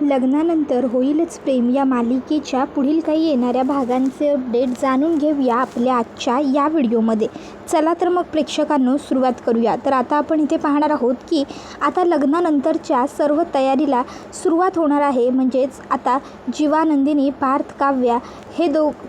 लग्नानंतर होईलच प्रेम या मालिकेच्या पुढील काही येणाऱ्या भागांचे अपडेट जाणून घेऊया आपल्या आजच्या या व्हिडिओमध्ये. चला तर मग प्रेक्षकांनो सुरुवात करूया. तर आता आपण इथे पाहणार आहोत की आता लग्नानंतरच्या सर्व तयारीला सुरुवात होणार आहे. म्हणजेच आता जीवा, नंदिनी, पार्थ, काव्या हे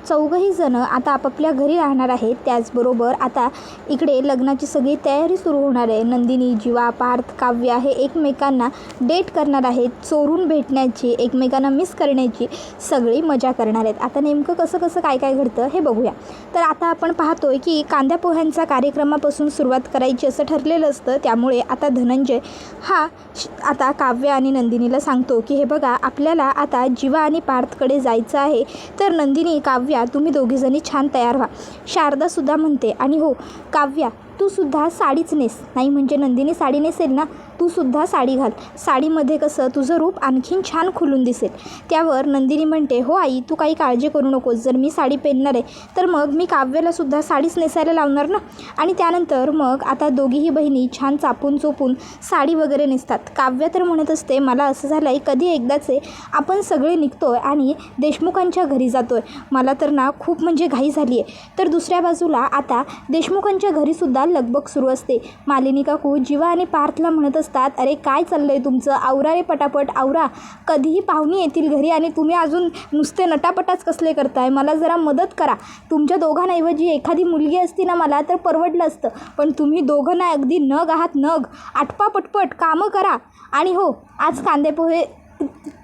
चौघही जण आता आपापल्या घरी राहणार आहेत. त्याचबरोबर आता इकडे लग्नाची सगळी तयारी सुरू होणार आहे. नंदिनी, जीवा, पार्थ, काव्या हे एकमेकांना डेट करणार आहेत, चोरून भेटण्याची, एकमेकांना मिस करण्याची सगळी मजा करणार आहेत. आता नेमकं कसं काय घडतं हे बघूया. तर आता आपण पाहतोय की कांद्या पोह्यांचा कार्यक्रमापासून सुरुवात करायची असं ठरलेलं असतं. त्यामुळे आता धनंजय हा आता काव्या आणि नंदिनीला सांगतो की हे बघा, आपल्याला आता जीवा आणि पार्थकडे जायचं आहे. तर नंदिनी, काव्या तुम्ही दोघीजणी छान तयार व्हा. शारदासुद्धा म्हणते आणि हो काव्या तू सुद्धा साडीच नेस. नाही म्हणजे नंदिनी साडी नेसेल ना, तू सुद्धा साडी घाल. साडीमध्ये कसं तुझं रूप आणखीन छान खुलून दिसेल. त्यावर नंदिनी म्हणते हो आई, तू काही काळजी करू नकोस. जर मी साडी पेरणार आहे तर मग मी काव्यालासुद्धा साडीच नेसायला लावणार ना. आणि त्यानंतर मग आता दोघीही बहिणी छान चापून चोपून साडी वगैरे नेसतात. काव्या तर म्हणत असते मला असं झालं आहे कधी एकदाचे आपण सगळे निघतो आहे आणि देशमुखांच्या घरी जातो आहे. मला तर ना खूप म्हणजे घाई झाली आहे. तर दुसऱ्या बाजूला आता देशमुखांच्या घरीसुद्धा लगबग सुरू असते. मालिनी काकू जीवा आणि पार्थला म्हणत असतात अरे काय चाललं आहे तुमचं, आवरा रे पटापट आवरा. कधीही पाहुणी येतील घरी आणि तुम्ही अजून नुसते नटापटाच कसले करताय. मला जरा मदत करा. तुमच्या दोघांऐवजी एखादी मुलगी असती ना मला तर परवडलं असतं. पण तुम्ही दोघं ना अगदी नग आहात नग. आटपा पटपट कामं करा. आणि हो आज कांदे पोहे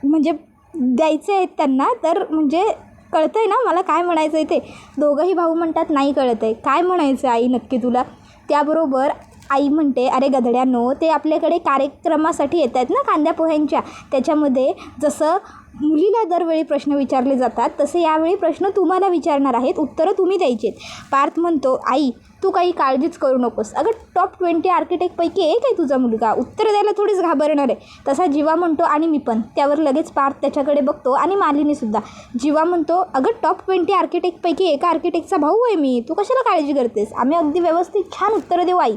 म्हणजे द्यायचे आहेत त्यांना. तर म्हणजे कळतं आहे ना मला काय म्हणायचं आहे ते. दोघंही भाऊ म्हणतात नाही कळत आहे. काय म्हणायचं आई नक्की तुला. त्याबरोबर आई म्हणते अरे गधड्यांनो, ते आपल्याकडे कार्यक्रमासाठी येत आहेत ना कांद्या पोह्यांच्या. त्याच्यामध्ये जसं मुलीला दरवेळी प्रश्न विचारले जातात तसे यावेळी प्रश्न तुम्हाला विचारणार आहेत, उत्तरं तुम्ही द्यायची आहेत. पार्थ म्हणतो आई तू काही काळजीच करू नकोस. अगं टॉप 20 आर्किटेक्टपैकी एक आहे तुझा मुलगा, उत्तर द्यायला थोडीच घाबरणार आहे. तसा जीवा म्हणतो आणि मी पण. त्यावर लगेच पार्थ त्याच्याकडे बघतो आणि मालिनीसुद्धा. जीवा म्हणतो अगं टॉप 20 आर्किटेक्टपैकी एका आर्किटेक्टचा भाऊ आहे मी, तू कशाला काळजी करतेस. आम्ही अगदी व्यवस्थित छान उत्तरं देऊ आई.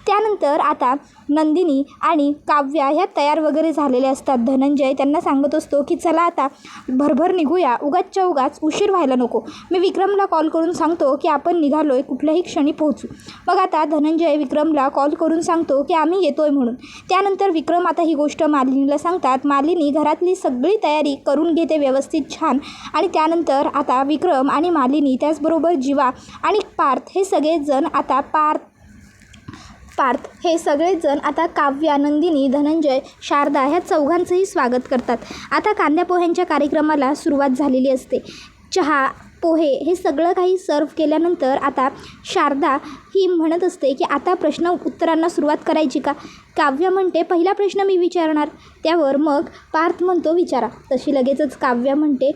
त्यानंतर आता नंदिनी आणि काव्या ह्या तयार वगैरे झालेल्या असतात. धनंजय त्यांना सांगत असतो की चला आता भरभर निघूया, उगाचच्या उगाच उशीर व्हायला नको. मी विक्रमला कॉल करून सांगतो की आपण निघालो आहे, कुठल्याही क्षणी पोहोचू. मग आता धनंजय विक्रमला कॉल करून सांगतो की आम्ही येतो आहे म्हणून. त्यानंतर विक्रम आता ही गोष्ट मालिनीला सांगतात. मालिनी घरातली सगळी तयारी करून घेते व्यवस्थित छान. आणि त्यानंतर आता विक्रम आणि मालिनी त्याचबरोबर जीवा आणि पार्थ हे सगळेजण आता पार्थ हे सगळेजण आता काव्या, नंदिनी, धनंजय, शारदा ह्या चौघांचंही स्वागत करतात. आता कांद्या पोह्यांच्या कार्यक्रमाला सुरुवात झालेली असते. चहा, पोहे हे सगळं काही सर्व केल्यानंतर आता शारदा ही म्हणत असते की आता प्रश्न उत्तरांना सुरुवात करायची का. काव्या म्हणते पहिला प्रश्न मी विचारणार. त्यावर मग पार्थ म्हणतो विचारा. तशी लगेचच काव्या म्हणते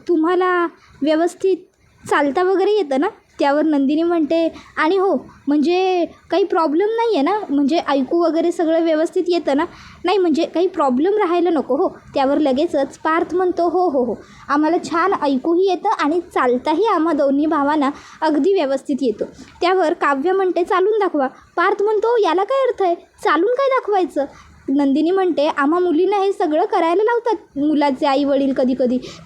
तुम्हाला व्यवस्थित चालता वगैरे येतं ना. त्यावर नंदिनी म्हणते आणि हो म्हणजे काही प्रॉब्लेम नाही आहे ना, म्हणजे ऐकू वगैरे सगळं व्यवस्थित येतं ना. नाही म्हणजे काही प्रॉब्लेम राहायला नको हो. त्यावर लगेचच पार्थ म्हणतो हो हो हो आम्हाला छान ऐकूही येतं आणि चालताही आम्हा दोन्ही भावांना अगदी व्यवस्थित येतो. त्यावर काव्य म्हणते चालून दाखवा. पार्थ म्हणतो याला काय अर्थ आहे, चालून काय दाखवायचं. नंदिनी म्हणते आम्हा मुलींना हे सगळं करायला लावतात मुलाचे आई वडील. कधी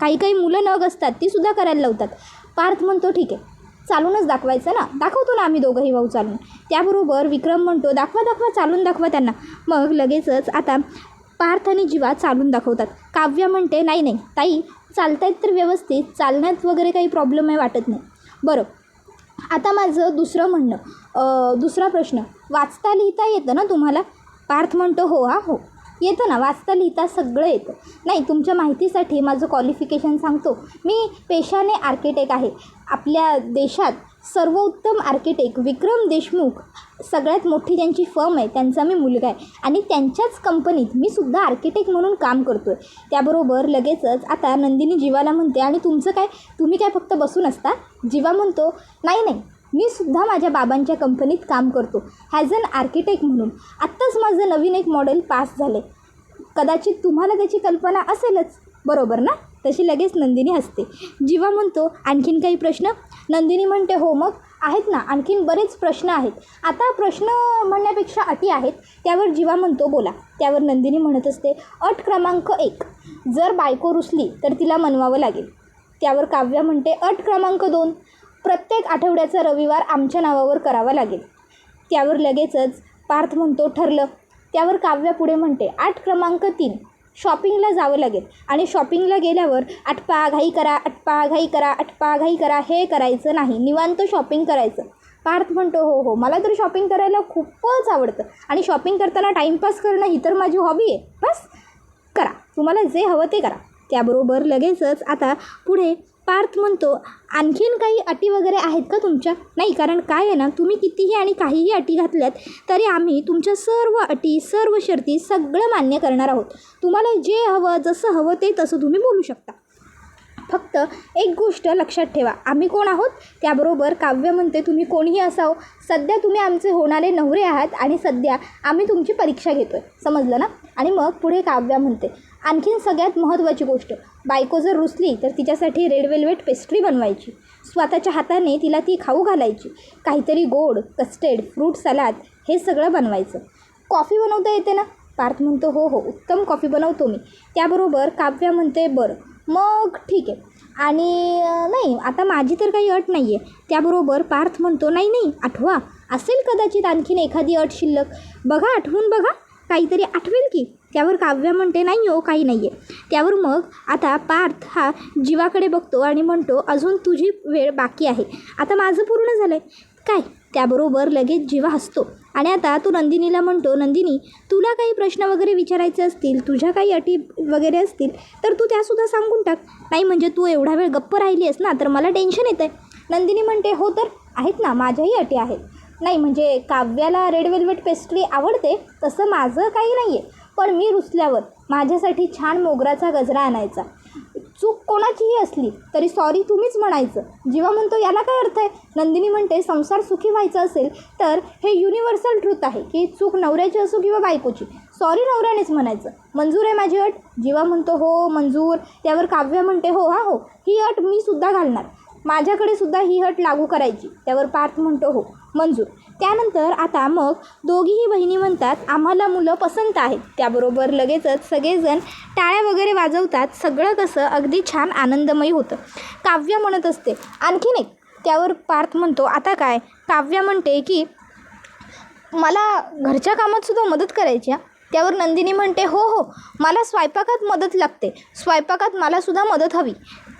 काही मुलं नग असतात तीसुद्धा करायला लावतात. पार्थ म्हणतो ठीक आहे चालूनच दाखवायचं ना, दाखवतो ना आम्ही दोघंही भाऊ चालून. त्याबरोबर विक्रम म्हणतो दाखवा चालून दाखवा त्यांना. मग लगेचच आता पार्थ आणि जीवा चालून दाखवतात. काव्या म्हणते नाही ताई चालतायत तर व्यवस्थित, चालण्यात वगैरे काही प्रॉब्लेम आहे वाटत नाही. बरं आता माझं दुसरा प्रश्न, वाचता लिहिता येतं ना तुम्हाला. पार्थ म्हणतो हो येतं ना, वाचता लिहिता सगळं येतं. नाही तुमच्या माहितीसाठी माझं क्वालिफिकेशन सांगतो. मी पेशाने आर्किटेक्ट आहे. आपल्या देशात सर्वोत्तम आर्किटेक्ट विक्रम देशमुख सगळ्यात मोठी त्यांची फर्म आहे, त्यांचा मी मुलगा आहे आणि त्यांच्याच कंपनीत मी सुद्धा आर्किटेक्ट म्हणून काम करतो आहे. त्याबरोबर लगेचच आता नंदिनी जीवाला म्हणते आणि तुमचं काय, तुम्ही काय फक्त बसून असता. जीवा म्हणतो नाही मी सुद्धा माझ्या बाबांच्या कंपनीत काम करतो ॲज अन आर्किटेक्ट म्हणून. आत्ताच माझं नवीन एक मॉडेल पास झाले. कदाचित तुम्हाला त्याची कल्पना असेलच बरोबर ना. तशी लगेच नंदिनी हसते. जीवा म्हणतो आणखीन काही प्रश्न. नंदिनी म्हणते हो मग आहेत ना, आणखीन बरेच प्रश्न आहेत. आता प्रश्न म्हणण्यापेक्षा अटी आहेत. त्यावर जीवा म्हणतो बोला. त्यावर नंदिनी म्हणत असते अट क्रमांक 1, जर बायको रुसली तर तिला मनवावं लागेल. त्यावर काव्या म्हणते, अट क्रमांक 2, प्रत्येक आठवड्याचा रविवार आमच्या नावावर करावा लागेल. त्यावर लगेचच पार्थ म्हणतो, ठरलं. त्यावर काव्या पुढे म्हणते, अट क्रमांक 3, शॉपिंगला जावं लागेल आणि शॉपिंगला गेल्यावर अटपा घाई करा, अटपा घाई करा, अटपा घाई करा हे करायचं नाही, निवांत शॉपिंग करायचं. पार्थ म्हणतो, हो हो, मला तर शॉपिंग करायला खूपच आवडतं आणि शॉपिंग करताना टाईमपास करणं ही तर माझी हॉबी आहे. बस करा, तुम्हाला जे हवं ते करा. त्याबरोबर लगेचच आता पुढे पार्थ म्हणतो, आणखीन काही अटी वगैरे आहेत का तुमच्या? नाही, कारण काय आहे ना, तुम्ही कितीही आणि काहीही अटी घातल्यात तरी आम्ही तुमच्या सर्व अटी, सर्व शर्ती सगळं मान्य करणार आहोत. तुम्हाला जे हवं, जसं हवं ते तसं तुम्ही बोलू शकता. फक्त एक गोष्ट लक्षात ठेवा, आम्ही कोण आहोत? त्याबरोबर काव्य म्हणते, तुम्ही कोणीही असावं, सध्या तुम्ही आमचे होणारे नवरे आहात आणि सध्या आम्ही तुमची परीक्षा घेतो आहे, समजलं ना? आणि मग पुढे काव्या म्हणते, आणखीन सगळ्यात महत्त्वाची गोष्ट, बायको जर रुसली तर तिच्यासाठी रेड वेल्वेट पेस्ट्री बनवायची, स्वतःच्या हाताने तिला ती खाऊ घालायची, काहीतरी गोड, कस्टर्ड, फ्रूट सलाद हे सगळं बनवायचं. कॉफी बनवता येते ना? पार्थ म्हणतो, हो हो, उत्तम कॉफी बनवतो मी. त्याबरोबर काव्या म्हणते, बरं मग ठीक आहे. आणि नाही, आता माझी तर काही अट नाही आहे. त्याबरोबर पार्थ म्हणतो, नाही नाही, आठवा, असेल कदाचित आणखीन एखादी अट शिल्लक, बघा आठवून बघा, काहीतरी आठवेल की. त्यावर काव्या म्हणते, नाही हो, काही नाही आहे. त्यावर मग आता पार्थ हा जीवाकडे बघतो आणि म्हणतो, अजून तुझी वेळ बाकी आहे, आता माझं पूर्ण झालं आहे काय? त्याबरोबर लगेच जीवा हसतो आणि आता तो नंदिनीला म्हणतो, नंदिनी, तुला काही प्रश्न वगैरे विचारायचे असतील, तुझ्या काही अटी वगैरे असतील तर तू त्यासुद्धा सांगून टाक. नाही म्हणजे तू एवढा वेळ गप्प राहिली आहेस ना, तर मला टेन्शन येतं आहे. नंदिनी म्हणते, हो तर आहेत ना, माझ्याही अटी आहेत. नाही म्हणजे काव्याला रेड वेल्वेट पेस्ट्री आवडते, तसं माझं काही नाही आहे, पण मी रुसल्यावर माझ्यासाठी छान मोगराचा गजरा आणायचा. चूक कोणाचीही असली तरी सॉरी तुम्हीच म्हणायचं. जीवा म्हणतो, याला काय अर्थ आहे? नंदिनी म्हणते, संसार सुखी व्हायचा असेल तर हे युनिव्हर्सल ट्रूथ आहे की चूक नवऱ्याची असो किंवा बायकोची, सॉरी नवऱ्यानेच म्हणायचं. मंजूर आहे माझी अट? जीवा म्हणतो, हो मंजूर. त्यावर काव्या म्हणते, हो हा हो, ही अट मी सुद्धा घालणार, माझ्याकडे सुद्धा ही अट लागू करायची. त्यावर पार्थ म्हणतो, हो मंजूर. त्यानंतर आता मग दोघीही बहिणी म्हणतात, आम्हाला मुलं पसंत आहेत. त्याबरोबर लगेचच सगळेजण टाळ्या वगैरे वाजवतात. सगळं कसं अगदी छान आनंदमयी होतं. काव्या म्हणत असते, आणखीन एक. त्यावर पार्थ म्हणतो, आता काय? काव्या म्हणते की मला घरच्या कामातसुद्धा मदत करायची. त्यावर नंदिनी म्हणते, हो हो, मला स्वयंपाकात मदत लागते, स्वयंपाकात मलासुद्धा मदत हवी,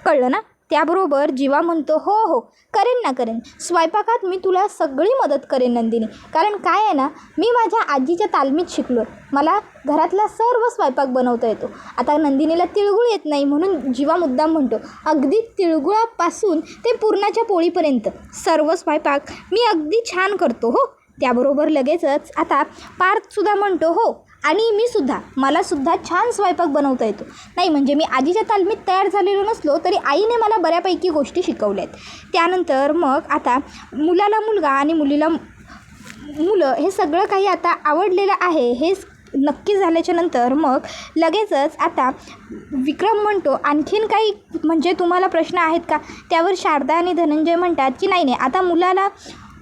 कळलं ना? त्याबरोबर जीवा म्हणतो, हो हो, करेन ना करेन, स्वयंपाकात मी तुला सगळी मदत करेन नंदिनी, कारण काय आहे ना, मी माझ्या आजीच्या तालमीत शिकलो, मला घरातला सर्व स्वयंपाक बनवता येतो. आता नंदिनीला तिळगुळ येत नाही म्हणून जीवा मुद्दाम म्हणतो, अगदी तिळगुळापासून ते पुरणाच्या पोळीपर्यंत सर्व स्वयंपाक मी अगदी छान करतो. हो. त्याबरोबर लगेचच आता पार्थसुद्धा म्हणतो, हो आणि मी सुद्धा, मलासुद्धा छान स्वयंपाक बनवता येतो. नाही म्हणजे मी आजीच्या तालमीत तयार झालेलो नसलो तरी आईने मला बऱ्यापैकी गोष्टी शिकवल्या आहेत. त्यानंतर मग आता मुलाला मुलगा आणि मुलीला मुलं हे सगळं काही आता आवडलेलं आहे हे नक्की झाल्याच्या नंतर मग लगेचच आता विक्रम म्हणतो, आणखीन काही म्हणजे तुम्हाला प्रश्न आहेत का? त्यावर शारदा आणि धनंजय म्हणतात की नाही नाही, आता मुलाला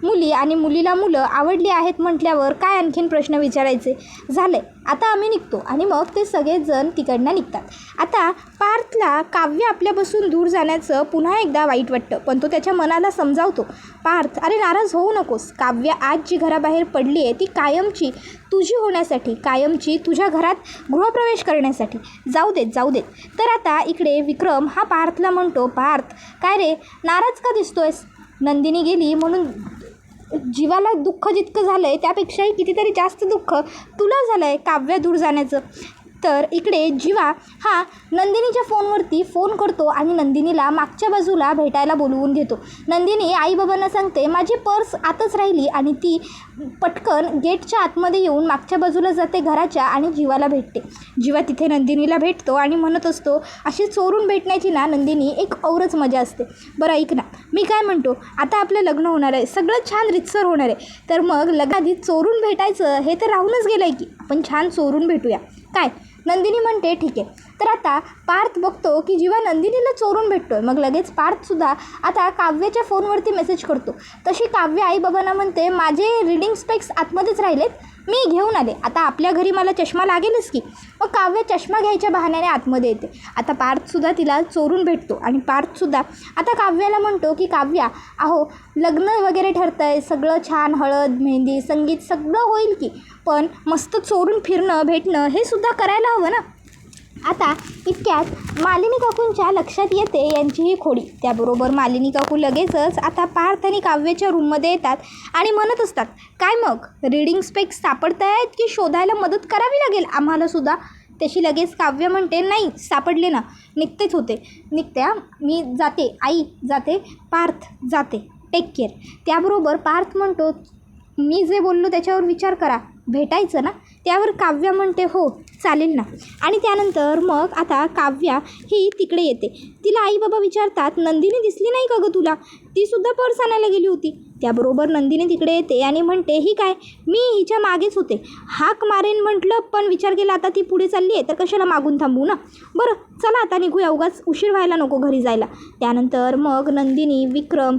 मुली आणि मुलीला मुलं आवडली आहेत म्हटल्यावर काय आणखीन प्रश्न विचारायचे, झाले आता आम्ही निघतो. आणि मग ते सगळेजण तिकडनं निघतात. आता पार्थला काव्य आपल्यापासून दूर जाण्याचं पुन्हा एकदा वाईट वाटतं, पण तो त्याच्या मनाला समजावतो, पार्थ अरे नाराज होऊ नकोस, काव्य आज जी घराबाहेर पडली आहे ती कायमची तुझी होण्यासाठी, कायमची तुझ्या घरात गृहप्रवेश करण्यासाठी, जाऊ देत जाऊ देत. तर आता इकडे विक्रम हा पार्थला म्हणतो, पार्थ काय रे नाराज का दिसतोयस? नंदिनी गेली म्हणून जीवाला दुःख जितकं झालं आहे त्यापेक्षाही कितीतरी जास्त दुःख तुला झालं आहे काव्य दूर जाण्याचं. तर इकडे जीवा हा नंदिनीच्या फोनवरती फोन करतो आणि नंदिनीला मागच्या बाजूला भेटायला बोलवून घेतो. नंदिनी आईबाबांना सांगते, माझी पर्स आतच राहिली आणि ती पटकन गेटच्या आतमध्ये येऊन मागच्या बाजूला जाते घराच्या आणि जीवाला भेटते. जीवा तिथे नंदिनीला भेटतो आणि म्हणत असतो, अशी चोरून भेटण्याची ना नंदिनी एक औरच मजा असते. बरं ऐक ना, मी काय म्हणतो, आता आपलं लग्न होणार आहे, सगळं छान रितसर होणार आहे, तर मग लग्नाआधी चोरून भेटायचं हे तर राहूनच गेलं आहे की आपण छान चोरून भेटूया काय? नंदिनी म्हणते, ठीक आहे. तर आता पार्थ बघतो की जीवा नंदिनीला चोरून भेटतोय. मग लगेच पार्थसुद्धा आता काव्याच्या फोनवरती मेसेज करतो. तशी काव्य आईबाबांना म्हणते, माझे रीडिंग स्पेक्स आतमध्येच राहिलेत, मी घेऊन आले, आता आपल्या घरी मला चष्मा लागेलच की. मग काव्य चष्मा घ्यायच्या बहाण्याने आतमध्ये येते. आता पार्थसुद्धा तिला चोरून भेटतो आणि पार्थसुद्धा आता काव्याला म्हणतो की काव्या, अहो लग्न वगैरे ठरतं आहे, सगळं छान, हळद मेहंदी संगीत सगळं होईल की, पण मस्त चोरून फिरणं भेटणं हे सुद्धा करायला हवं ना. आता इतक्यात मालिनी काकूंच्या लक्षात येते यांची ही खोडी. त्याबरोबर मालिनी काकू लगेचच आता पार्थ आणि काव्याच्या रूममध्ये येतात आणि म्हणत असतात, काय मग रीडिंग स्पेक्स सापडत आहेत की शोधायला मदत करावी लागेल आम्हालासुद्धा. त्याची लगेच काव्य म्हणते, नाही सापडले ना, निघतेच होते, निघत्या, मी जाते, आई जाते, पार्थ जाते, टेक केअर. त्याबरोबर पार्थ म्हणतो, मी जे बोललो त्याच्यावर विचार करा, भेटायचं ना. त्यावर काव्या म्हणते, हो चालेल ना. आणि त्यानंतर मग आता काव्या ही तिकडे येते. तिला आई बाबा विचारतात, नंदिनी दिसली नाही का गं तुला, तीसुद्धा पर्स आणायला गेली होती. त्याबरोबर नंदिनी तिकडे येते आणि म्हणते, ही काय, मी हिच्या मागेच होते, हाक मारेन म्हटलं, पण विचार केला आता ती पुढे चालली आहे तर कशाला मागून थांबू ना, बरं चला आता निघूया, उगाच उशीर व्हायला नको घरी जायला. त्यानंतर मग नंदिनी, विक्रम,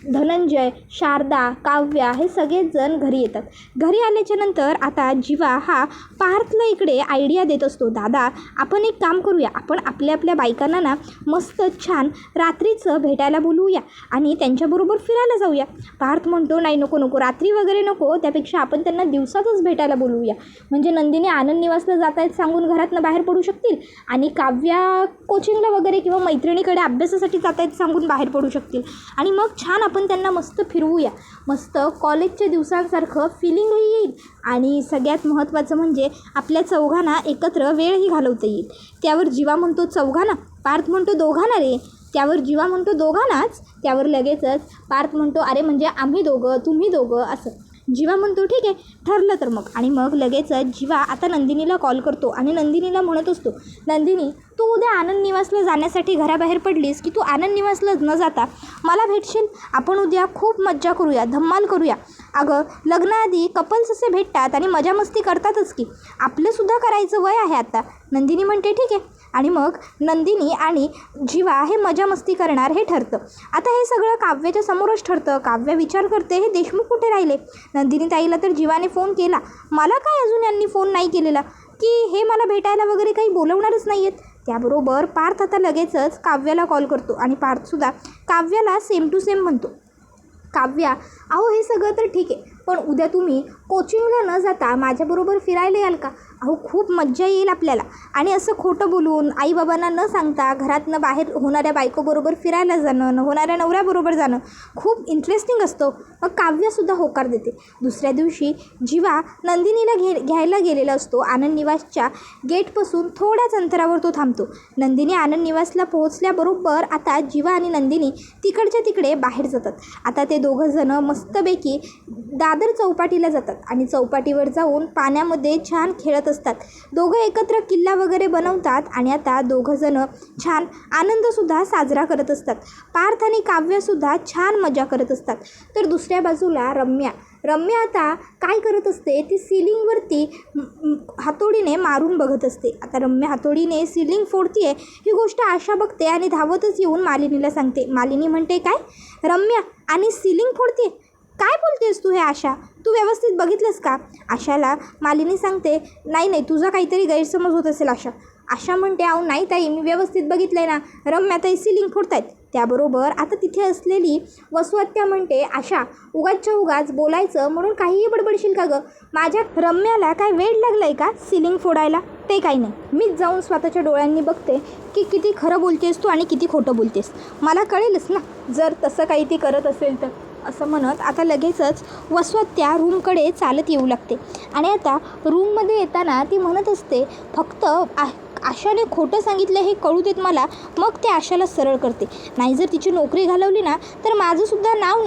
धनंजय, शारदा, काव्या हे सगळेच जण घरी येतात. घरी आल्याच्या नंतर आता जीवा हा पार्थला इकडे आयडिया देत असतो, दादा आपण एक काम करूया, आपण आपल्या आपल्या बायकांना ना मस्त छान रात्रीचं भेटायला बोलवूया आणि त्यांच्याबरोबर फिरायला जाऊया. पार्थ म्हणतो, नाही नको नको, रात्री वगैरे नको, त्यापेक्षा आपण त्यांना दिवसातच भेटायला बोलवूया, म्हणजे नंदिनी आनंद निवासला जात आहेत सांगून घरातनं बाहेर पडू शकतील आणि काव्या कोचिंगला वगैरे किंवा मैत्रिणीकडे अभ्यासासाठी जात आहेत सांगून बाहेर पडू शकतील आणि मग छान आपण त्यांना मस्त फिरवूया, मस्त कॉलेजच्या दिवसांसारखं फिलिंगही येईल आणि सगळ्यात महत्त्वाचं म्हणजे आपल्या चौघांना एकत्र वेळही घालवता येईल. त्यावर जीवा म्हणतो, चौघांना? पार्थ म्हणतो, दोघांना रे. त्यावर जीवा म्हणतो, दोघांनाच? त्यावर लगेचच पार्थ म्हणतो, अरे म्हणजे आम्ही दोघं, तुम्ही दोघं असं. जीवा म्हणतो, ठीक आहे ठरलं तर मग. आणि मग लगेचच जीवा आता नंदिनीला कॉल करतो आणि नंदिनीला म्हणत असतो, नंदिनी तू उद्या आनंद निवासला जाण्यासाठी घराबाहेर पडलीस की तू आनंद निवासला न जाता मला भेटशील, आपण उद्या खूप मज्जा करूया, धम्माल करूया. अगं लग्नाआधी कपल्स असे भेटतात आणि मजा मस्ती करतातच की, आपलंसुद्धा करायचं वय आहे आता. नंदिनी म्हणते, ठीक आहे. आणि मग नंदिनी आणि जीवा हे मजा मस्ती करणार हे ठरतं. आता हे सगळं काव्याच्या समोरच ठरतं. काव्य विचार करते, हे देशमुख कुठे राहिले. नंदिनी ताईला तर जीवाने फोन केला, मला काय अजून यांनी फोन नाही केलेला की हे मला भेटायला वगैरे काही बोलवणारच नाही आहेत. त्याबरोबर पार्थ आता लगेचच काव्याला कॉल करतो आणि पार्थसुद्धा काव्याला सेम टू सेम म्हणतो, काव्या अहो हे सगळं तर ठीक आहे, पण उद्या तुम्ही कोचिंगला न जाता माझ्याबरोबर फिरायला याल का? अहो खूप मज्जा येईल आपल्याला. आणि असं खोटं बोलून आईबाबांना न सांगता घरातनं बाहेर होणाऱ्या बायकोबरोबर फिरायला जाणं, होणाऱ्या नवऱ्याबरोबर जाणं खूप इंटरेस्टिंग असतं. मग काव्यासुद्धा होकार देते. दुसऱ्या दिवशी जीवा नंदिनीला घ्यायला गेलेला असतो. आनंद निवासच्या गेटपासून थोड्याच अंतरावर तो थांबतो. नंदिनी आनंद निवासला पोहोचल्याबरोबर आता जीवा आणि नंदिनी तिकडच्या तिकडे बाहेर जातात. आता ते दोघंजणं मस्तपैकी दादर चौपाटीला जातात आणि चौपाटीवर जाऊन पाण्यामध्ये छान खेळत असतात. दोघं एकत्र किल्ला वगैरे बनवतात आणि आता दोघंजणं छान आनंदसुद्धा साजरा करत असतात. पार्थ आणि काव्यसुद्धा छान मजा करत असतात. तर दुसऱ्या बाजूला रम्या आता काय करत असते, ती सिलिंगवरती हातोडीने मारून बघत असते. आता रम्या हातोडीने सिलिंग फोडते आहे ही गोष्ट आशा बघते आणि धावतच येऊन मालिनीला सांगते. मालिनी म्हणते, काय रम्या आणि सिलिंग फोडते, काय बोलतेस तू हे आशा, तू व्यवस्थित बघितलंस का? आशाला मालिनी सांगते, नाही तुझा काहीतरी गैरसमज होत असेल आशा. आशा म्हणते, अहो नाही ताई मी व्यवस्थित बघितलं आहे ना, रम्या ताई सिलिंग फोडतायत. त्याबरोबर आता तिथे असलेली वसुहत्या म्हणते, आशा उगाचच्या उगाच बोलायचं म्हणून काहीही बडबडशील का गं? माझ्या रम्याला काय वेड लागलं आहे का सिलिंग फोडायला? ते काही नाही, मीच जाऊन स्वतःच्या डोळ्यांनी बघते की किती खरं बोलतेस तू आणि किती खोटं बोलतेस, मला कळेलच ना जर तसं काही ती करत असेल तर. असं म्हणत आता लगेचच वसुहत्या रूमकडे चालत येऊ लागते आणि आता रूममध्ये येताना ती म्हणत असते, फक्त आशाने खोटं सांगितलं हे कळू देत मला, मग ते आशाला सरळ करते. नाही जर तिची नोकरी घालवली ना तर माझंसुद्धा नाव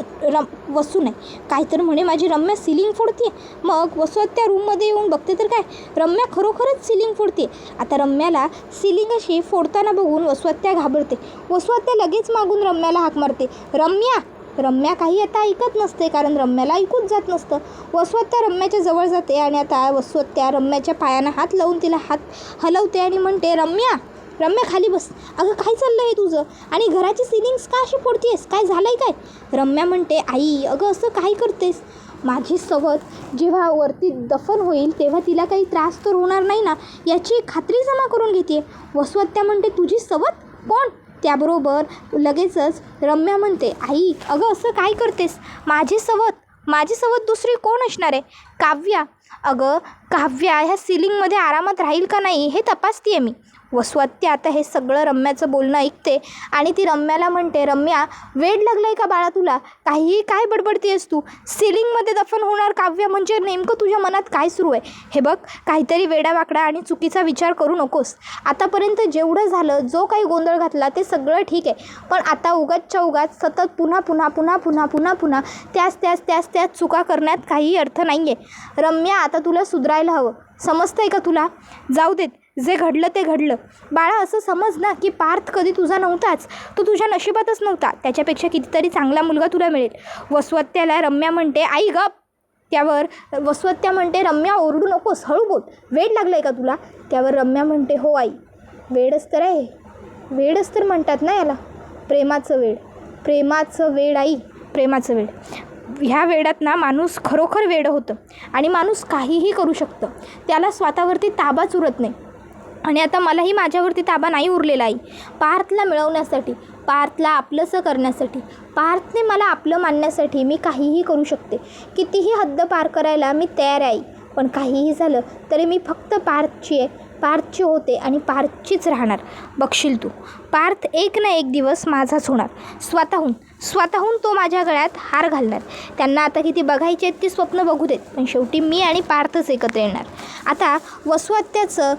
वसू नाही. काय तर म्हणे माझी रम्या सिलिंग फोडते. मग वसुहत्या रूममध्ये येऊन बघते तर काय रम्या खरोखरच सिलिंग फोडते. आता रम्याला सिलिंग अशी फोडताना बघून वसुहत्या घाबरते. वसुहत्या लगेच मागून रम्याला हाक मारते, रम्या रम्या काही आता ऐकत नसते, कारण रम्याला ऐकूच जात नसतं. वसुहत्या रम्याच्या जवळ जाते आणि आता वसुहत्या रम्याच्या पायानं हात लावून तिला हात हलवते आणि म्हणते, रम्या रम्या खाली बस. अगं काय चाललं आहे तुझं, आणि घराची सिलिंग्स का अशी फोडतीयस, काय झालं आहे काय? रम्या म्हणते, आई अगं असं काय करतेस, माझी सवत जेव्हा वरती दफन होईल तेव्हा तिला काही त्रास तर होणार नाही ना, याची खात्री जमा करून घेते. वसुहत्या म्हणते, तुझी सवत कोण? त्याबरोबर लगेचच रम्या म्हणते, आई अगं असं काय करतेस, माझी सवत दुसरी कोण असणार आहे? काव्या. अगं काव्या ह्या सिलिंगमध्ये आरामात राहील का नाही हे तपासते आहे मी. वसुहत्या आता हे सगळं रम्याचं बोलणं ऐकते आणि ती रम्याला म्हणते, रम्या वेड लागलं आहे का बाळा तुला, काहीही काय बडबडतेस तू, सिलिंगमध्ये दफन होणार काव्या म्हणजे नेमकं तुझ्या मनात काय सुरू आहे? हे बघ, काहीतरी वेडावाकडा आणि चुकीचा विचार करू नकोस. आतापर्यंत जेवढं झालं, जो काही गोंधळ घातला ते सगळं ठीक आहे, पण आता उगाचच्या उगाच सतत पुन्हा त्याच चुका करण्यात काही अर्थ नाही आहे. रम्या आता तुला सुधारायला हवं, समजतंय का तुला? जाऊ देत, जे घडलं ते घडलं. बाळा असं समज ना की पार्थ कधी तुझा नव्हताच, तो तुझ्या नशिबातच नव्हता, त्याच्यापेक्षा कितीतरी चांगला मुलगा तुला मिळेल. वसुहत्याला रम्या म्हणते, आई गप. त्यावर वसुहत्या म्हणते, रम्या ओरडू नकोस, हळू बोल, वेड लागलं आहे का तुला? त्यावर रम्या म्हणते, हो आई वेडच तर आहे, वेडच तर म्हणतात ना याला, प्रेमाचं वेड आई, प्रेमाचं वेड. ह्या वेडात ना माणूस खरोखर वेडं होतं आणि माणूस काहीही करू शकतं, त्याला स्वतःवरती ताबाच उरत नाही. आणि आता मलाही माझ्यावरती ताबा नाही उरलेला आई. पार्थला मिळवण्यासाठी, पार्थला आपलंसं करण्यासाठी, पार्थने मला आपलं मानण्यासाठी मी काहीही करू शकते, कितीही हद्द पार करायला मी तयार आहे आई. पण काहीही झालं तरी मी फक्त पार्थची होते आणि पार्थचीच राहणार. बघशील तू, पार्थ एक ना एक दिवस माझाच होणार. स्वतःहून तो माझ्या गळ्यात हार घालणार. त्यांना आता किती बघायचे आहेत ती स्वप्न बघू देत, पण शेवटी मी आणि पार्थच एकत्र येणार. आता वसुहत्याचं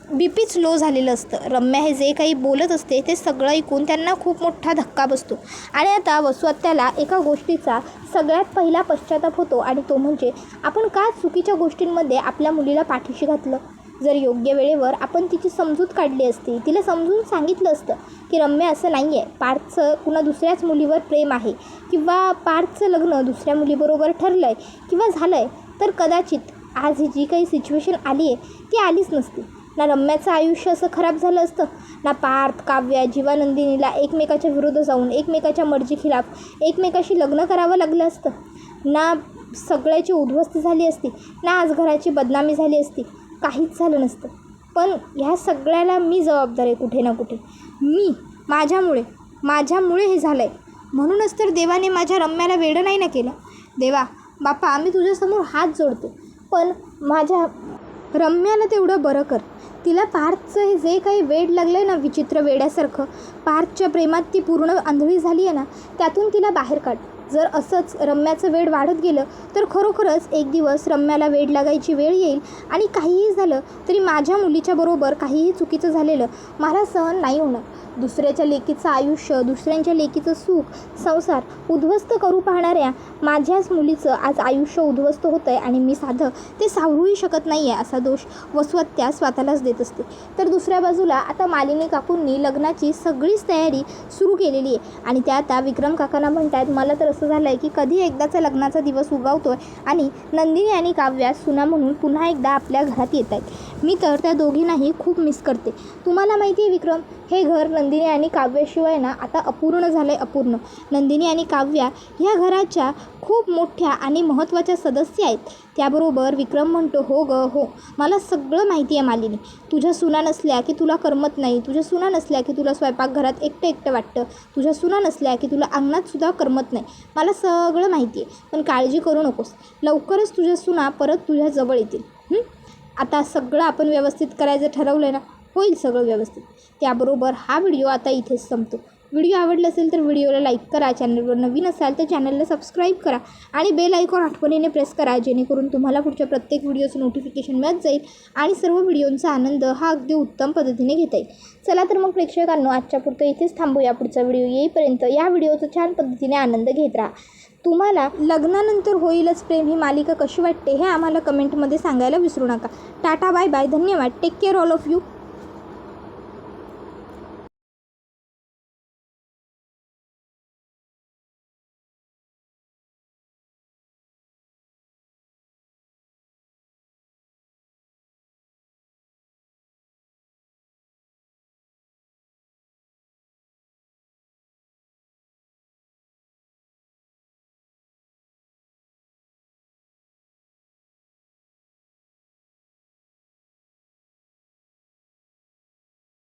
बीपीच लो झालेलं असतं. रम्या हे जे काही बोलत असते ते सगळं ऐकून त्यांना खूप मोठा धक्का बसतो आणि आता वसुहत्याला एका गोष्टीचा सगळ्यात पहिला पश्चाताप होतो आणि तो म्हणजे आपण का चुकीच्या गोष्टींमध्ये आपल्या मुलीला पाठीशी घातलं. जर योग्य वेळेवर आपण तिची समजूत काढली असती, तिला समजून सांगितलं असतं की रम्या असं नाही आहे, पार्थचं कुणा दुसऱ्याच मुलीवर प्रेम आहे किंवा पार्थचं लग्न दुसऱ्या मुलीबरोबर ठरलं आहे किंवा झालं आहे, तर कदाचित आज ही जी काही सिच्युएशन आली आहे ती आलीच नसती. ना रम्याचं आयुष्य असं खराब झालं असतं, ना पार्थ, काव्या, जीवानंदिनीला एकमेकाच्या विरुद्ध जाऊन एकमेकाच्या मर्जीखिलाफ एकमेकाशी लग्न करावं लागलं असतं, ना सगळ्याची उद्ध्वस्त झाली असती, ना आज घराची बदनामी झाली असती, काहीच झालं नसतं. पण ह्या सगळ्याला मी जबाबदार आहे कुठे ना कुठे. माझ्यामुळे हे झालं आहे. म्हणूनच तर देवाने माझ्या रम्याला वेडं नाही ना केलं. देवा बापा, आम्ही तुझ्यासमोर हात जोडतो, पण माझ्या रम्याला तेवढं बरं कर. तिला पार्थचं हे जे काही वेड लागलं आहे ना, विचित्र वेड्यासारखं, पार्थच्या प्रेमात ती पूर्ण आंधळी झाली आहे ना, त्यातून तिला बाहेर काढ. जर असंच रम्याचं वेड वाढत गेलं तर खरोखरच एक दिवस रम्याला वेड लागायची वेळ येईल आणि काहीही झालं तरी माझ्या मुलीच्या बरोबर काहीही चुकीचं झालेलं मला सहन नाही होणार. दुसऱ्याच्या लेकीचं आयुष्य, दुसऱ्यांच्या लेकीचं सुख, संसार उद्ध्वस्त करू पाहणाऱ्या माझ्याच मुलीचं आज आयुष्य उद्ध्वस्त होतं आहे आणि मी साधं ते सावरूही शकत नाही आहे असा दोष वसुहत्या स्वतःलाच देत असते. तर दुसऱ्या बाजूला आता मालिनी काकूंनी लग्नाची सगळीच तयारी सुरू केलेली आहे आणि त्या आता विक्रम काकांना म्हणतात, मला तर असं झालं आहे की कधी एकदाचा लग्नाचा दिवस उगवतो आहे आणि नंदिनी आणि काव्या सुना म्हणून पुन्हा एकदा आपल्या घरात येत आहेत. मी तर त्या दोघींनाही खूप मिस करते. तुम्हाला माहिती आहे विक्रम, हे घर नंदिनी आणि काव्याशिवाय ना आता अपूर्ण झालं आहे, अपूर्ण. नंदिनी आणि काव्या ह्या घराच्या खूप मोठ्या आणि महत्त्वाच्या सदस्य आहेत. त्याबरोबर विक्रम म्हणतो, हो गं हो, मला सगळं माहिती आहे मालिनी. तुझ्या सुना नसल्या की तुला करमत नाही, तुझ्या सुना नसल्या की तुला स्वयंपाकघरात एकटं वाटतं, तुझ्या सुना नसल्या की तुला अंगणातसुद्धा करमत नाही, मला सगळं माहिती आहे. पण काळजी करू नकोस, लवकरच तुझ्या सुना परत तुझ्या जवळ येतील. आता सगळं आपण व्यवस्थित करायचं ठरवलं आहे ना, होईल सगळं व्यवस्थित. त्याबरोबर हा व्हिडिओ आता इथेच संपतो. व्हिडिओ आवडला असेल तर व्हिडिओला लाईक करा, चॅनलवर नवीन असाल तर चॅनलला सबस्क्राईब करा आणि बेल आयकॉन आठवणीने प्रेस करा, जेणेकरून तुम्हाला पुढच्या प्रत्येक व्हिडिओचं नोटिफिकेशन मिळत जाईल आणि सर्व व्हिडिओंचा आनंद हा अगदी उत्तम पद्धतीने घेता येईल. चला तर मग प्रेक्षकांनो, आजच्या पुरतं इथेच थांबूया. पुढचा व्हिडिओ येईपर्यंत या व्हिडिओचा छान पद्धतीने आनंद घेत राहा. तुम्हाला लग्नानंतर होईलच प्रेम ही मालिका कशी वाटते हे आम्हाला कमेंटमध्ये सांगायला विसरू नका. टाटा, बाय बाय, धन्यवाद, take care all of you.